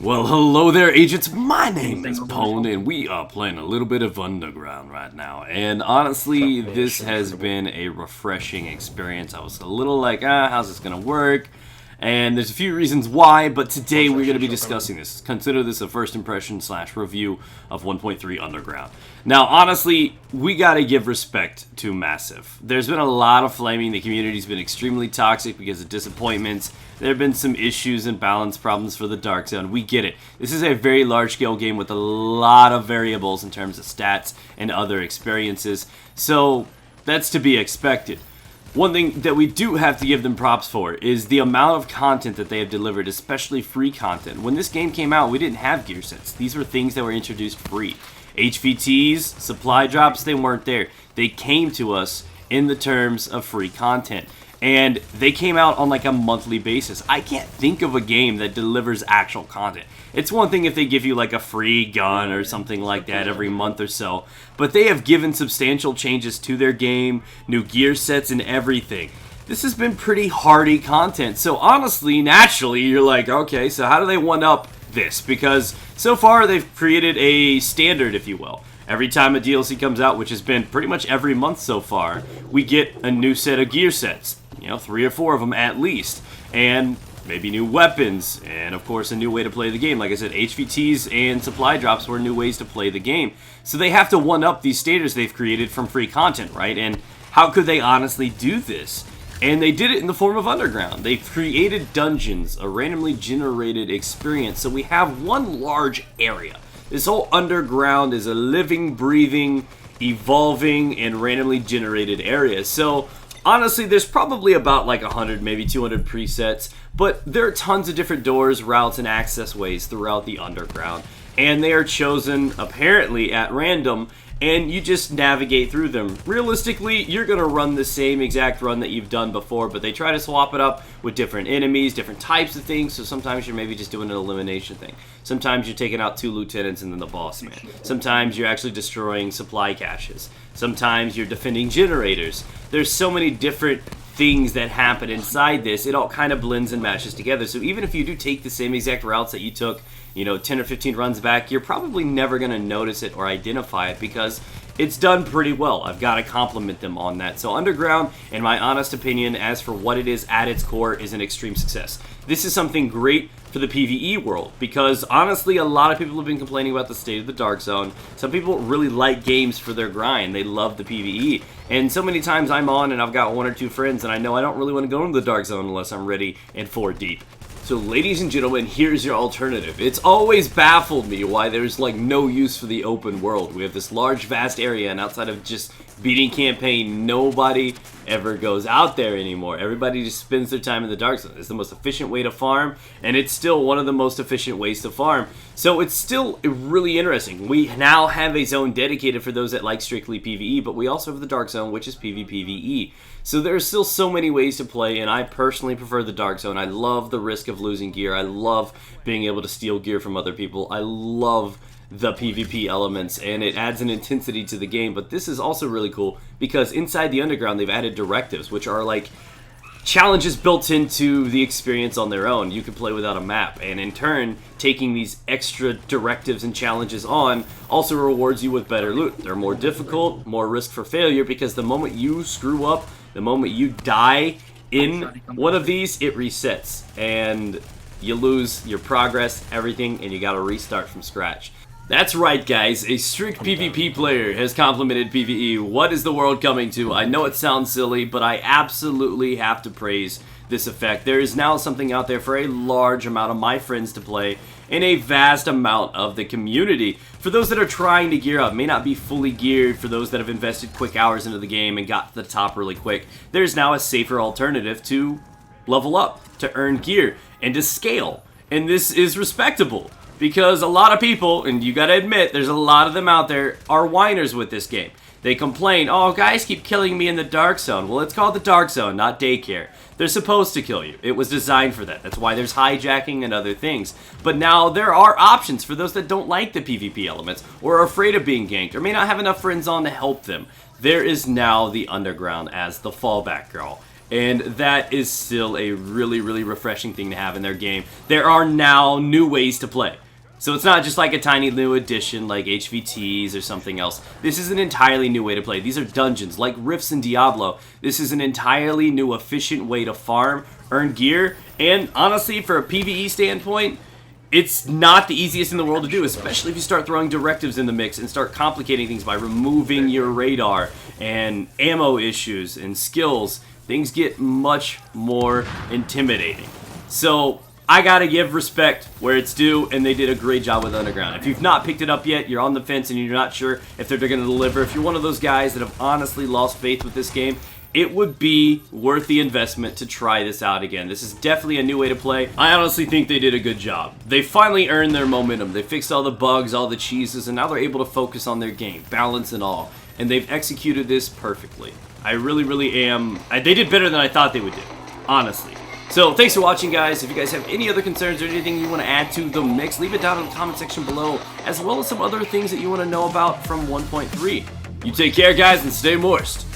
Well, hello there, agents. My name is Pone, and we are playing a little bit of Underground right now. And honestly, this has been a refreshing experience. I was a little like, how's this gonna work? And there's a few reasons why, but today we're going to be discussing this. Consider this a first impression / review of 1.3 Underground. Now, honestly, we got to give respect to Massive. There's been a lot of flaming. The community's been extremely toxic because of disappointments. There have been some issues and balance problems for the Dark Zone. We get it. This is a very large-scale game with a lot of variables in terms of stats and other experiences. So, that's to be expected. One thing that we do have to give them props for is the amount of content that they have delivered, especially free content. When this game came out, we didn't have gear sets. These were things that were introduced free. HVTs, supply drops, they weren't there. They came to us in the terms of free content. And they came out on like a monthly basis. I can't think of a game that delivers actual content. It's one thing if they give you like a free gun or something like that every month or so, but they have given substantial changes to their game, new gear sets and everything. This has been pretty hearty content, so honestly, naturally, you're like, okay, so how do they one-up this? Because so far they've created a standard, if you will. Every time a DLC comes out, which has been pretty much every month so far, we get a new set of gear sets. 3 or 4 of them at least. And maybe new weapons, and of course a new way to play the game. Like I said, HVTs and supply drops were new ways to play the game. So they have to one-up these standards they've created from free content, right? And how could they honestly do this? And they did it in the form of Underground. They created dungeons, a randomly generated experience. So we have one large area. This whole Underground is a living, breathing, evolving, and randomly generated area. So honestly, there's probably about like 100, maybe 200 presets, but there are tons of different doors, routes, and access ways throughout the Underground. And they are chosen, apparently, at random, and you just navigate through them. Realistically, you're going to run the same exact run that you've done before, but they try to swap it up with different enemies, different types of things, so sometimes you're maybe just doing an elimination thing. Sometimes you're taking out 2 lieutenants and then the boss man. Sometimes you're actually destroying supply caches. Sometimes you're defending generators. There's so many different things that happen inside this. It all kind of blends and matches together. So even if you do take the same exact routes that you took 10 or 15 runs back, you're probably never going to notice it or identify it because it's done pretty well. I've got to compliment them on that. So Underground, in my honest opinion, as for what it is at its core, is an extreme success. This is something great for the PvE world because honestly, a lot of people have been complaining about the state of the Dark Zone. Some people really like games for their grind. They love the PvE. And so many times I'm on and I've got 1 or 2 friends and I know I don't really want to go into the Dark Zone unless I'm ready and 4 deep. So ladies and gentlemen, here's your alternative. It's always baffled me why there's like no use for the open world. We have this large, vast area, and outside of just beating campaign, nobody ever goes out there anymore. Everybody just spends their time in the Dark Zone. It's the most efficient way to farm, and it's still one of the most efficient ways to farm. So it's still really interesting. We now have a zone dedicated for those that like strictly PvE, but we also have the Dark Zone, which is PvPvE. So there are still so many ways to play, and I personally prefer the Dark Zone. I love the risk of losing gear. I love being able to steal gear from other people. I love the PvP elements, and it adds an intensity to the game. But this is also really cool because inside the Underground, they've added directives, which are like challenges built into the experience on their own. You can play without a map, and in turn, taking these extra directives and challenges on also rewards you with better loot. They're more difficult, more risk for failure, because the moment you screw up, the moment you die in one of these, it resets, and you lose your progress, everything, and you gotta restart from scratch. That's right, guys. A strict PvP player has complimented PvE. What is the world coming to? I know it sounds silly, but I absolutely have to praise this effect. There is now something out there for a large amount of my friends to play and a vast amount of the community. For those that are trying to gear up, may not be fully geared, for those that have invested quick hours into the game and got to the top really quick, there's now a safer alternative to level up, to earn gear, and to scale. And this is respectable. Because a lot of people, and you gotta admit, there's a lot of them out there, are whiners with this game. They complain, oh, guys keep killing me in the Dark Zone. Well, it's called the Dark Zone, not daycare. They're supposed to kill you. It was designed for that. That's why there's hijacking and other things. But now there are options for those that don't like the PvP elements, or are afraid of being ganked, or may not have enough friends on to help them. There is now the Underground as the fallback girl. And that is still a really, really refreshing thing to have in their game. There are now new ways to play. So it's not just like a tiny new addition like HVTs or something else. This is an entirely new way to play. These are dungeons like Rifts in Diablo. This is an entirely new efficient way to farm, earn gear, and honestly for a PvE standpoint, it's not the easiest in the world to do, especially if you start throwing directives in the mix and start complicating things by removing your radar and ammo issues and skills. Things get much more intimidating. So I gotta give respect where it's due, and they did a great job with Underground. If you've not picked it up yet, you're on the fence and you're not sure if they're gonna deliver, if you're one of those guys that have honestly lost faith with this game, it would be worth the investment to try this out again. This is definitely a new way to play. I honestly think they did a good job. They finally earned their momentum. They fixed all the bugs, all the cheeses, and now they're able to focus on their game, balance and all. And they've executed this perfectly. I really, really am. They did better than I thought they would do, honestly. So thanks for watching, guys. If you guys have any other concerns or anything you want to add to the mix, leave it down in the comment section below, as well as some other things that you want to know about from 1.3. You take care, guys, and stay moist.